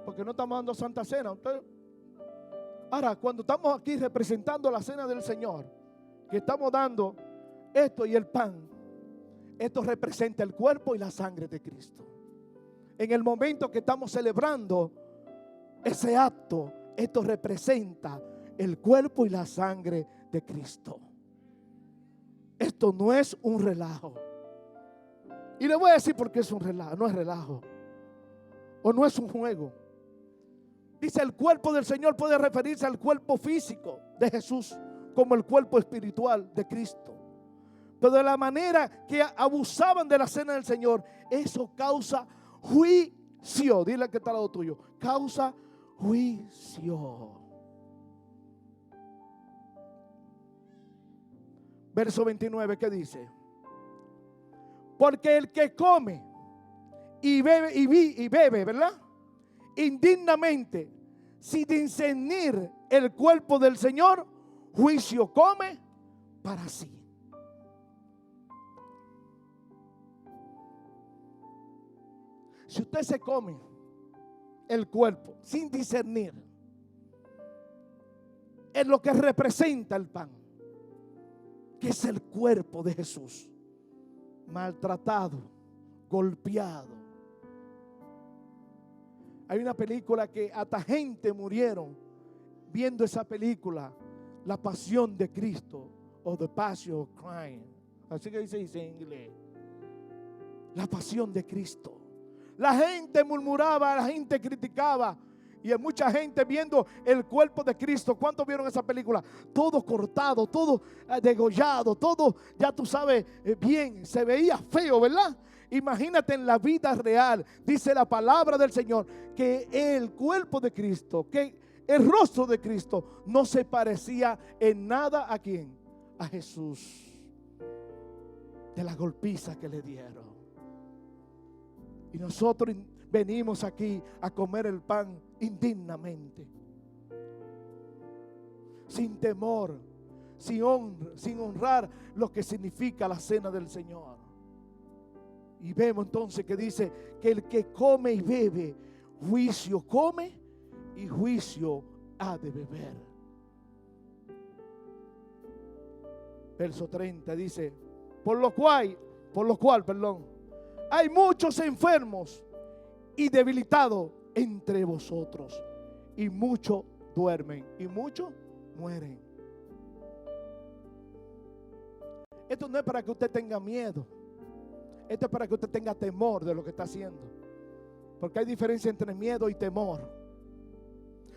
porque no estamos dando Santa Cena. Ahora, cuando estamos aquí representando la cena del Señor, que estamos dando esto y el pan, esto representa el cuerpo y la sangre de Cristo. En el momento que estamos celebrando ese acto, esto representa el cuerpo y la sangre de Cristo. Esto no es un relajo. Y le voy a decir por qué es un relajo. No es relajo, o no es un juego. Dice, el cuerpo del Señor puede referirse al cuerpo físico de Jesús, como el cuerpo espiritual de Cristo. Pero de la manera que abusaban de la cena del Señor, eso causa juicio. Dile al que está al lado tuyo, causa juicio. Verso 29, ¿qué dice? Porque el que come y bebe, ¿verdad?, indignamente, sin discernir el cuerpo del Señor, juicio come para sí. Si usted se come el cuerpo sin discernir, es lo que representa el pan, que es el cuerpo de Jesús, maltratado, golpeado. Hay una película que hasta gente murieron viendo esa película, La Pasión de Cristo, o The Passion of Christ. Así que dice en inglés, La Pasión de Cristo. La gente murmuraba, la gente criticaba, y hay mucha gente viendo el cuerpo de Cristo. ¿Cuántos vieron esa película? Todo cortado, todo degollado, todo, ya tú sabes bien, se veía feo, ¿verdad? Imagínate en la vida real, dice la palabra del Señor, que el cuerpo de Cristo, que el rostro de Cristo no se parecía en nada. ¿A quién? A Jesús, de la golpiza que le dieron. Y nosotros venimos aquí a comer el pan indignamente, sin temor, sin honrar lo que significa la cena del Señor. Y vemos entonces que dice que el que come y bebe, juicio come y juicio ha de beber. Verso 30 dice, por lo cual, hay muchos enfermos y debilitados entre vosotros, y muchos duermen y muchos mueren. Esto no es para que usted tenga miedo. Esto es para que usted tenga temor de lo que está haciendo. Porque hay diferencia entre miedo y temor.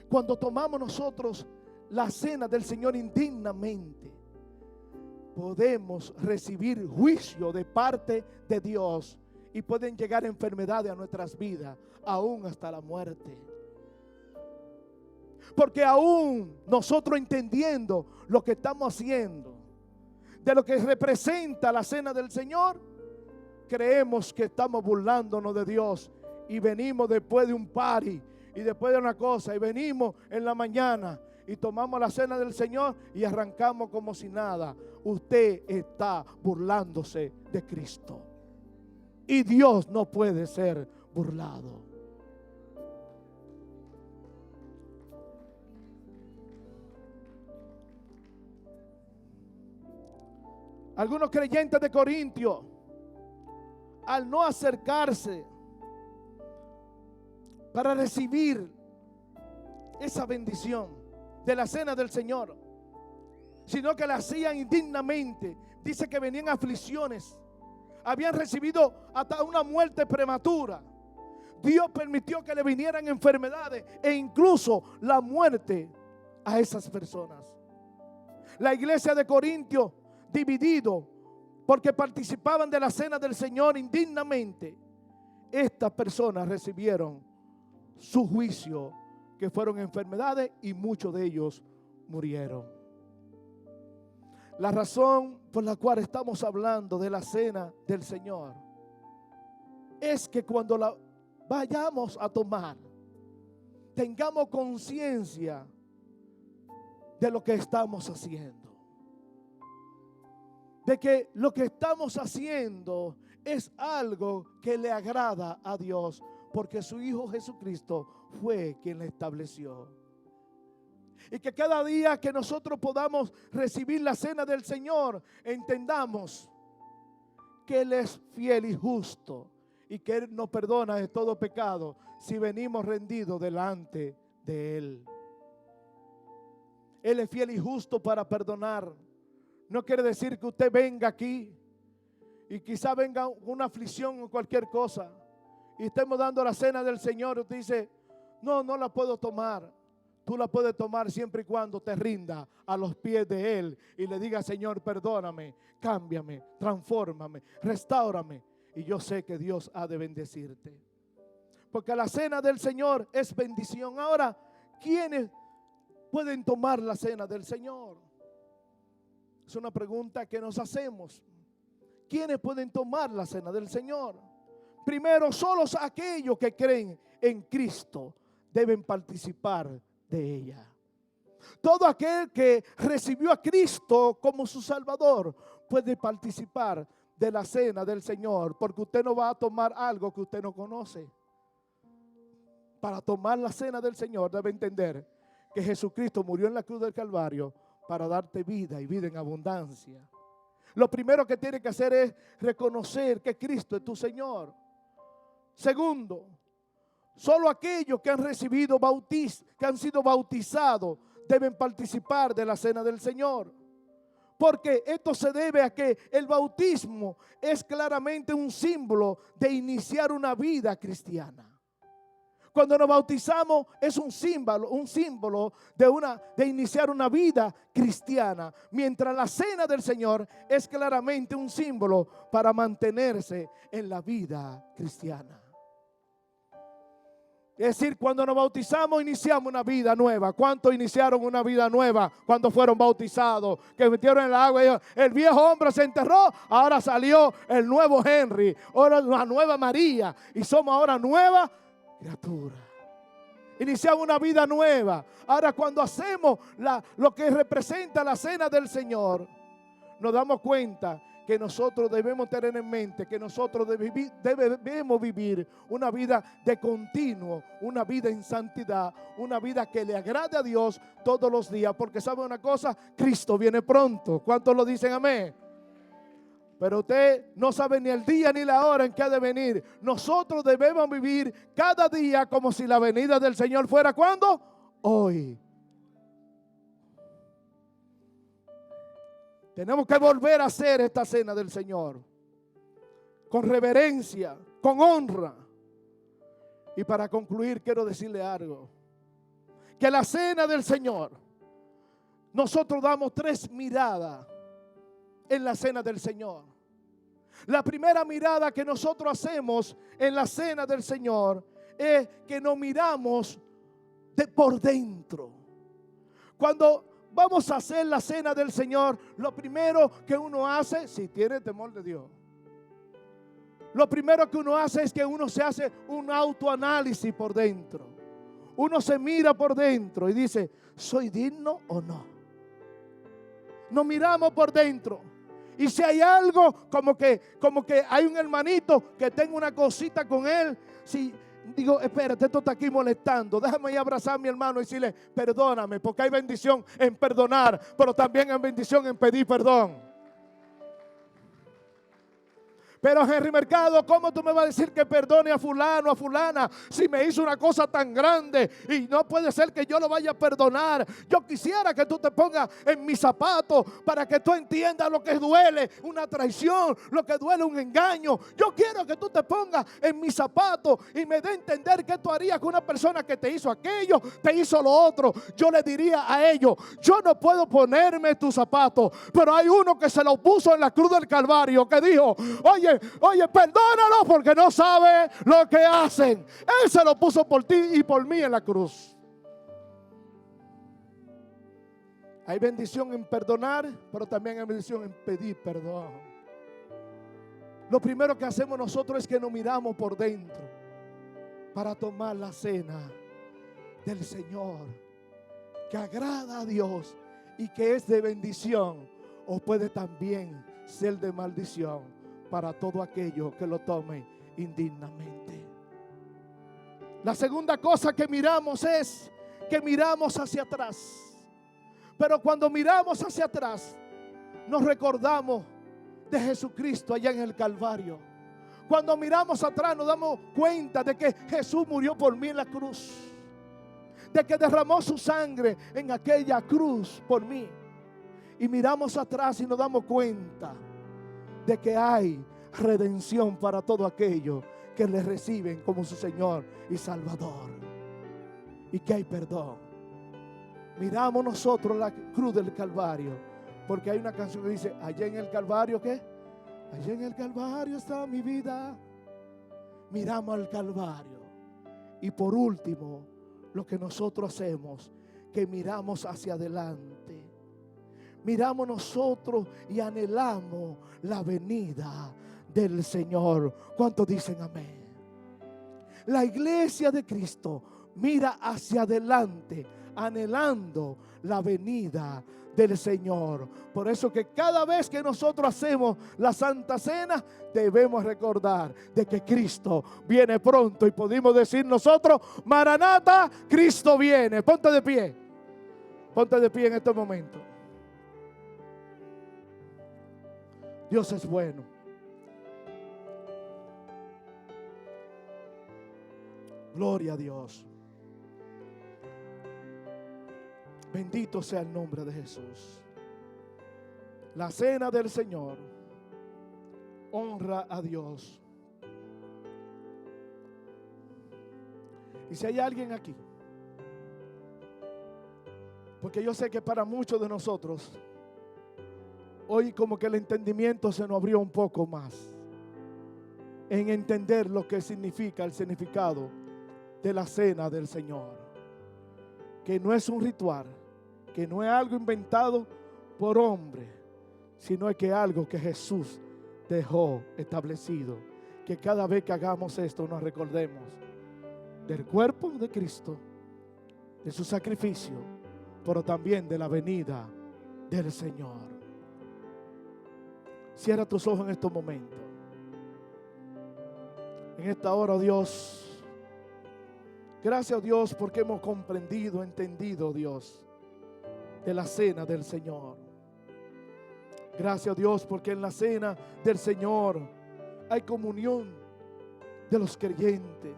Cuando tomamos nosotros la cena del Señor indignamente, podemos recibir juicio de parte de Dios. Y pueden llegar enfermedades a nuestras vidas, aún hasta la muerte. Porque aún nosotros entendiendo lo que estamos haciendo, de lo que representa la cena del Señor, creemos que estamos burlándonos de Dios. Y venimos después de un party, y después de una cosa, y venimos en la mañana y tomamos la cena del Señor y arrancamos como si nada. Usted está burlándose de Cristo. Y Dios no puede ser burlado. Algunos creyentes de Corintio, al no acercarse para recibir esa bendición de la cena del Señor, sino que la hacían indignamente. Dice que venían aflicciones, habían recibido hasta una muerte prematura. Dios permitió que le vinieran enfermedades e incluso la muerte a esas personas. La iglesia de Corintios, dividido porque participaban de la cena del Señor indignamente, estas personas recibieron su juicio, que fueron enfermedades, y muchos de ellos murieron. La razón por la cual estamos hablando de la cena del Señor es que cuando la vayamos a tomar, tengamos conciencia de lo que estamos haciendo, de que lo que estamos haciendo es algo que le agrada a Dios, porque su Hijo Jesucristo fue quien la estableció. Y que cada día que nosotros podamos recibir la cena del Señor, entendamos que Él es fiel y justo, y que Él nos perdona de todo pecado si venimos rendidos delante de Él. Él es fiel y justo para perdonar. No quiere decir que usted venga aquí y quizá venga una aflicción o cualquier cosa y estemos dando la cena del Señor. Usted dice, no la puedo tomar. Tú la puedes tomar siempre y cuando te rinda a los pies de Él y le diga, Señor, perdóname, cámbiame, transfórmame, restáurame. Y yo sé que Dios ha de bendecirte, porque la cena del Señor es bendición. Ahora, ¿quiénes pueden tomar la cena del Señor? Es una pregunta que nos hacemos. ¿Quiénes pueden tomar la cena del Señor? Primero, solo aquellos que creen en Cristo deben participar de ella. Todo aquel que recibió a Cristo como su Salvador puede participar de la cena del Señor, porque usted no va a tomar algo que usted no conoce. Para tomar la cena del Señor debe entender que Jesucristo murió en la cruz del Calvario para darte vida y vida en abundancia. Lo primero que tienes que hacer es reconocer que Cristo es tu Señor. Segundo, solo aquellos que han recibido que han sido bautizados deben participar de la cena del Señor. Porque esto se debe a que el bautismo es claramente un símbolo de iniciar una vida cristiana. Cuando nos bautizamos es un símbolo de iniciar una vida cristiana. Mientras la cena del Señor es claramente un símbolo para mantenerse en la vida cristiana. Es decir, cuando nos bautizamos iniciamos una vida nueva. ¿Cuántos iniciaron una vida nueva cuando fueron bautizados? Que metieron en el agua y dijeron, el viejo hombre se enterró, ahora salió el nuevo Henry, ahora la nueva María, y somos ahora nueva criatura. Iniciamos una vida nueva. Ahora, cuando hacemos lo que representa la cena del Señor, nos damos cuenta que nosotros debemos tener en mente que nosotros debemos vivir una vida de continuo, una vida en santidad, una vida que le agrade a Dios todos los días, porque ¿sabe una cosa? Cristo viene pronto. ¿Cuántos lo dicen amén? Pero usted no sabe ni el día ni la hora en que ha de venir. Nosotros debemos vivir cada día como si la venida del Señor fuera ¿cuándo? Hoy. Tenemos que volver a hacer esta cena del Señor con reverencia, con honra. Y para concluir quiero decirle algo. Que la cena del Señor, nosotros damos 3 miradas en la cena del Señor. La primera mirada que nosotros hacemos en la cena del Señor es que nos miramos por dentro. Cuando vamos a hacer la cena del Señor, lo primero que uno hace, si tiene temor de Dios, lo primero que uno hace es que uno se hace un autoanálisis por dentro. Uno se mira por dentro y dice, ¿soy digno o no? Nos miramos por dentro. Y si hay algo como que hay un hermanito que tengo una cosita con él, si digo, espérate, esto está aquí molestando, déjame ir a abrazar a mi hermano y decirle, perdóname, porque hay bendición en perdonar, pero también hay bendición en pedir perdón. Pero Henry Mercado, ¿cómo tú me vas a decir que perdone a fulano, a fulana, si me hizo una cosa tan grande y no puede ser que yo lo vaya a perdonar? Yo quisiera que tú te pongas en mis zapatos para que tú entiendas lo que duele una traición, lo que duele un engaño. Yo quiero que tú te pongas en mis zapatos y me dé a entender qué tú harías con una persona que te hizo aquello, te hizo lo otro. Yo le diría a ellos, yo no puedo ponerme tus zapatos, pero hay uno que se lo puso en la cruz del Calvario, que dijo, oye, perdónalo porque no sabe lo que hacen. Él se lo puso por ti y por mí en la cruz. Hay bendición en perdonar, pero también hay bendición en pedir perdón. Lo primero que hacemos nosotros es que nos miramos por dentro para tomar la cena del Señor, que agrada a Dios y que es de bendición, o puede también ser de maldición para todo aquello que lo tome indignamente. La segunda cosa que miramos es que miramos hacia atrás. Pero cuando miramos hacia atrás, nos recordamos de Jesucristo allá en el Calvario. Cuando miramos atrás nos damos cuenta de que Jesús murió por mí en la cruz, de que derramó su sangre en aquella cruz por mí. Y miramos atrás y nos damos cuenta de que hay redención para todo aquello que le reciben como su Señor y Salvador, y que hay perdón. Miramos nosotros la cruz del Calvario, porque hay una canción que dice, allá en el Calvario, ¿qué? Allá en el Calvario está mi vida. Miramos al Calvario. Y por último, lo que nosotros hacemos, que miramos hacia adelante. Miramos nosotros y anhelamos la venida del Señor. ¿Cuántos dicen amén? La iglesia de Cristo mira hacia adelante, anhelando la venida del Señor. Por eso que cada vez que nosotros hacemos la Santa Cena, debemos recordar de que Cristo viene pronto. Y podemos decir nosotros, Maranata, Cristo viene. Ponte de pie. Ponte de pie en este momento. Dios es bueno. Gloria a Dios. Bendito sea el nombre de Jesús. La cena del Señor honra a Dios. Y si hay alguien aquí, porque yo sé que para muchos de nosotros hoy como que el entendimiento se nos abrió un poco más en entender lo que significa el significado de la cena del Señor, que no es un ritual, que no es algo inventado por hombre, sino es que algo que Jesús dejó establecido, que cada vez que hagamos esto nos recordemos del cuerpo de Cristo, de su sacrificio, pero también de la venida del Señor. Cierra tus ojos en estos momentos. En esta hora, Dios, gracias a Dios porque hemos comprendido, entendido, Dios, de la cena del Señor. Gracias a Dios porque en la cena del Señor hay comunión de los creyentes.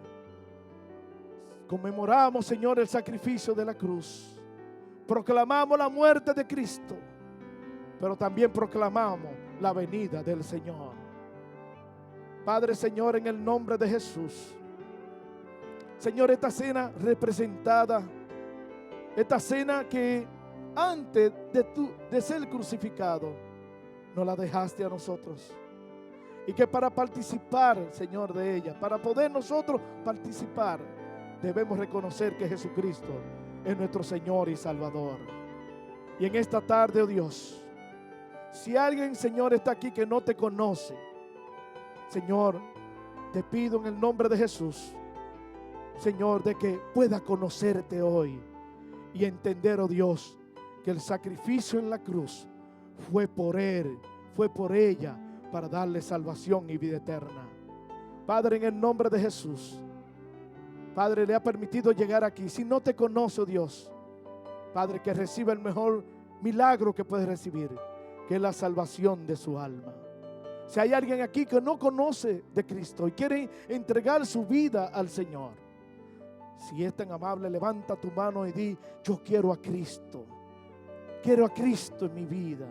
Conmemoramos, Señor, el sacrificio de la cruz. Proclamamos la muerte de Cristo, pero también proclamamos la venida del Señor. Padre, Señor, en el nombre de Jesús, Señor, esta cena representada, esta cena que antes de ser crucificado, nos la dejaste a nosotros. Y que para participar, Señor, de ella, para poder nosotros participar, debemos reconocer que Jesucristo es nuestro Señor y Salvador. Y en esta tarde, oh Dios, si alguien, Señor, está aquí que no te conoce, Señor, te pido en el nombre de Jesús, Señor, de que pueda conocerte hoy y entender, oh Dios, que el sacrificio en la cruz fue por Él, fue por ella, para darle salvación y vida eterna. Padre, en el nombre de Jesús, Padre, le ha permitido llegar aquí. Si no te conoce, oh Dios, Padre, que reciba el mejor milagro que puede recibir, que es la salvación de su alma. Si hay alguien aquí que no conoce de Cristo y quiere entregar su vida al Señor, si es tan amable, levanta tu mano y di: yo quiero a Cristo. Quiero a Cristo en mi vida.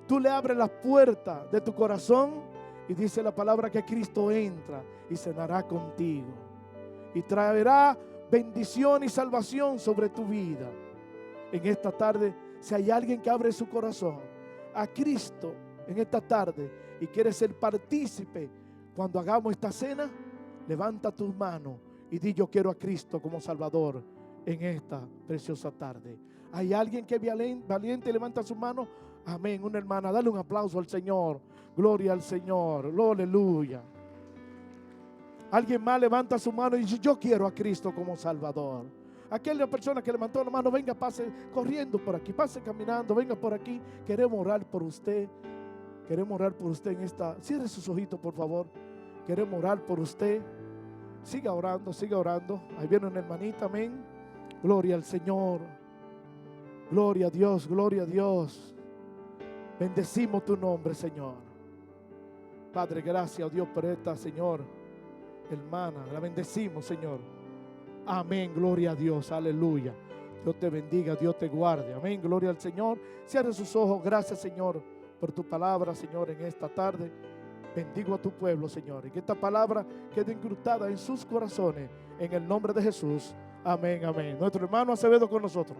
Tú le abres la puerta de tu corazón y dice la palabra que Cristo entra y cenará contigo y traerá bendición y salvación sobre tu vida. En esta tarde, si hay alguien que abre su corazón a Cristo en esta tarde y quiere ser partícipe cuando hagamos esta cena, levanta tus manos y di: yo quiero a Cristo como Salvador en esta preciosa tarde. ¿Hay alguien que es valiente y levanta sus manos? Amén. Una hermana, dale un aplauso al Señor. Gloria al Señor. Aleluya. Alguien más levanta su mano y dice: yo quiero a Cristo como Salvador. Aquella persona que levantó la mano, venga, pase corriendo por aquí, pase caminando, venga por aquí. Queremos orar por usted. Queremos orar por usted en esta. Cierre sus ojitos, por favor. Queremos orar por usted. Siga orando, siga orando. Ahí viene una hermanita, amén. Gloria al Señor. Gloria a Dios, gloria a Dios. Bendecimos tu nombre, Señor. Padre, gracias a Dios por esta, Señor, hermana. La bendecimos, Señor. Amén, gloria a Dios, aleluya. Dios te bendiga, Dios te guarde. Amén, gloria al Señor. Cierre sus ojos. Gracias, Señor, por tu palabra, Señor, en esta tarde. Bendigo a tu pueblo, Señor, y que esta palabra quede incrustada en sus corazones, en el nombre de Jesús. Amén, amén. Nuestro hermano Acevedo con nosotros.